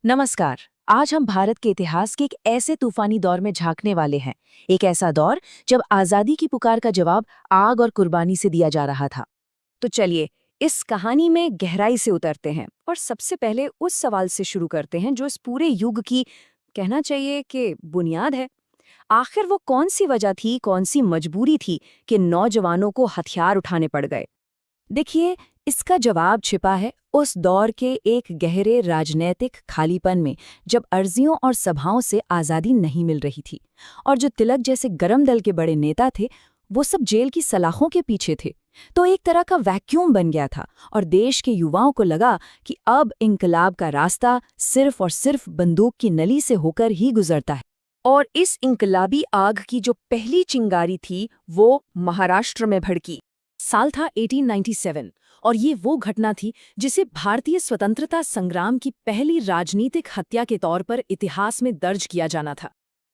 नमस्कार। आज हम भारत के इतिहास के एक ऐसे तूफानी दौर में झांकने वाले हैं। एक ऐसा दौर जब आजादी की पुकार का जवाब आग और कुर्बानी से दिया जा रहा था। तो चलिए इस कहानी में गहराई से उतरते हैं और सबसे पहले उस सवाल से शुरू करते हैं जो इस पूरे युग की कहना चाहिए कि बुनियाद है। आखिर वो कौन सी वजह थी, कौन सी मजबूरी थी कि नौजवानों को हथियार उठाने पड़ गए? देखिए, इसका जवाब छिपा है उस दौर के एक गहरे राजनैतिक खालीपन में, जब अर्जियों और सभाओं से आज़ादी नहीं मिल रही थी और जो तिलक जैसे गरम दल के बड़े नेता थे वो सब जेल की सलाखों के पीछे थे। तो एक तरह का वैक्यूम बन गया था और देश के युवाओं को लगा कि अब इंकलाब का रास्ता सिर्फ और सिर्फ बंदूक की नली से होकर ही गुजरता है। और इस इंकलाबी आग की जो पहली चिंगारी थी वो महाराष्ट्र में भड़की। साल था 1897 और ये वो घटना थी जिसे भारतीय स्वतंत्रता संग्राम की पहली राजनीतिक हत्या के तौर पर इतिहास में दर्ज किया जाना था।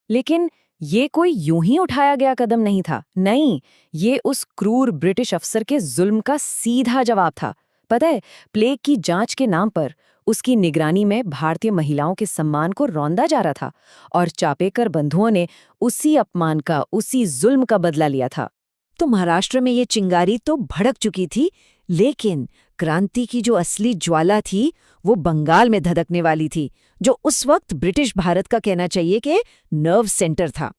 लेकिन ये कोई यूं ही उठाया गया कदम नहीं था। नहीं, ये उस क्रूर ब्रिटिश अफसर के जुल्म का सीधा जवाब था। पता है, प्लेग की जांच के नाम पर उसकी निगरानी में भारतीय महिलाओं के सम्मान को रौंदा जा रहा था और चापेकर बंधुओं ने उसी अपमान का, उसी जुल्म का बदला लिया था। तो महाराष्ट्र में ये चिंगारी तो भड़क चुकी थी, लेकिन क्रांति की जो असली ज्वाला थी वो बंगाल में धधकने वाली थी, जो उस वक्त ब्रिटिश भारत का कहना चाहिए कि नर्व सेंटर था।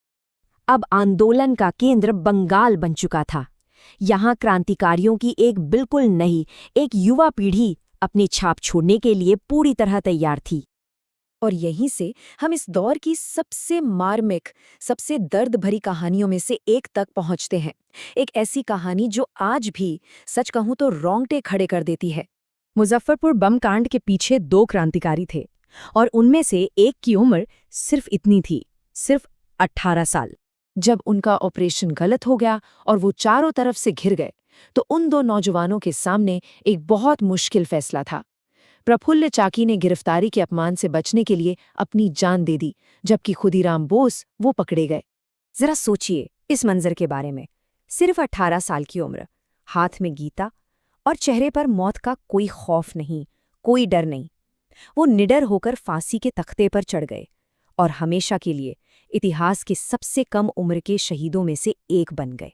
अब आंदोलन का केंद्र बंगाल बन चुका था। यहाँ क्रांतिकारियों की एक बिल्कुल नई, एक युवा पीढ़ी अपनी छाप छोड़ने के लिए पूरी तरह तैयार थी। और यहीं से हम इस दौर की सबसे मार्मिक, सबसे दर्द भरी कहानियों में से एक तक पहुंचते हैं। एक ऐसी कहानी जो आज भी, सच कहूं तो, रोंगटे खड़े कर देती है। मुजफ्फरपुर बम कांड के पीछे दो क्रांतिकारी थे और उनमें से एक की उम्र सिर्फ इतनी थी, सिर्फ 18 साल। जब उनका ऑपरेशन गलत हो गया और वो चारों तरफ से घिर गए, तो उन दो नौजवानों के सामने एक बहुत मुश्किल फैसला था। प्रफुल्ल चाकी ने गिरफ्तारी के अपमान से बचने के लिए अपनी जान दे दी, जबकि खुदीराम बोस वो पकड़े गए। जरा सोचिए इस मंजर के बारे में। सिर्फ 18 साल की उम्र, हाथ में गीता और चेहरे पर मौत का कोई खौफ नहीं, कोई डर नहीं। वो निडर होकर फांसी के तख्ते पर चढ़ गए और हमेशा के लिए इतिहास की सबसे कम उम्र के शहीदों में से एक बन गए।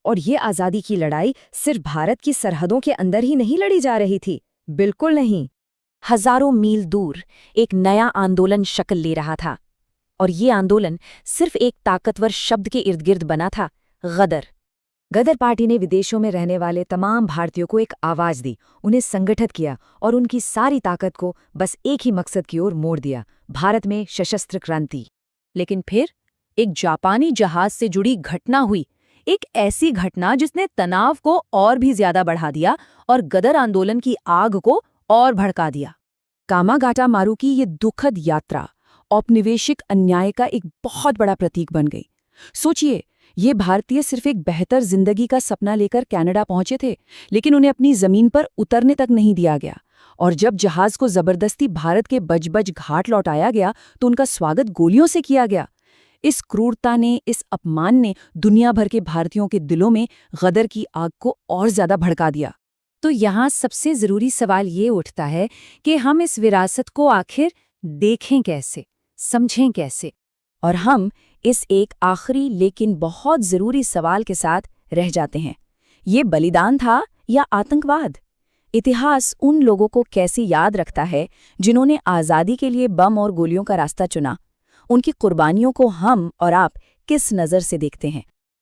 और ये आज़ादी की लड़ाई सिर्फ भारत की सरहदों के अंदर ही नहीं लड़ी जा रही थी, बिल्कुल नहीं। हजारों मील दूर एक नया आंदोलन शक्ल ले रहा था, और ये आंदोलन सिर्फ एक ताकतवर शब्द के इर्द गिर्द बना था, गदर। गदर पार्टी ने विदेशों में रहने वाले तमाम भारतीयों को एक आवाज दी, उन्हें संगठित किया और उनकी सारी ताकत को बस एक ही मकसद की ओर मोड़ दिया, भारत में सशस्त्र क्रांति। लेकिन फिर एक जापानी जहाज से जुड़ी घटना हुई, एक ऐसी घटना जिसने तनाव को और भी ज्यादा बढ़ा दिया और गदर आंदोलन की आग को और भड़का दिया। कामागाटा मारू की ये दुखद यात्रा औपनिवेशिक अन्याय का एक बहुत बड़ा प्रतीक बन गई। सोचिए, ये भारतीय सिर्फ एक बेहतर जिंदगी का सपना लेकर कनाडा पहुंचे थे, लेकिन उन्हें अपनी जमीन पर उतरने तक नहीं दिया गया। और जब जहाज को जबरदस्ती भारत के बजबज घाट लौटाया गया तो उनका स्वागत गोलियों से किया गया। इस क्रूरता ने, इस अपमान ने दुनिया भर के भारतीयों के दिलों में गदर की आग को और ज्यादा भड़का दिया। तो यहाँ सबसे जरूरी सवाल ये उठता है कि हम इस विरासत को आखिर देखें कैसे, समझें कैसे? और हम इस एक आखिरी लेकिन बहुत जरूरी सवाल के साथ रह जाते हैं, ये बलिदान था या आतंकवाद? इतिहास उन लोगों को कैसे याद रखता है जिन्होंने आज़ादी के लिए बम और गोलियों का रास्ता चुना? उनकी कुर्बानियों को हम और आप किस नज़र से देखते हैं?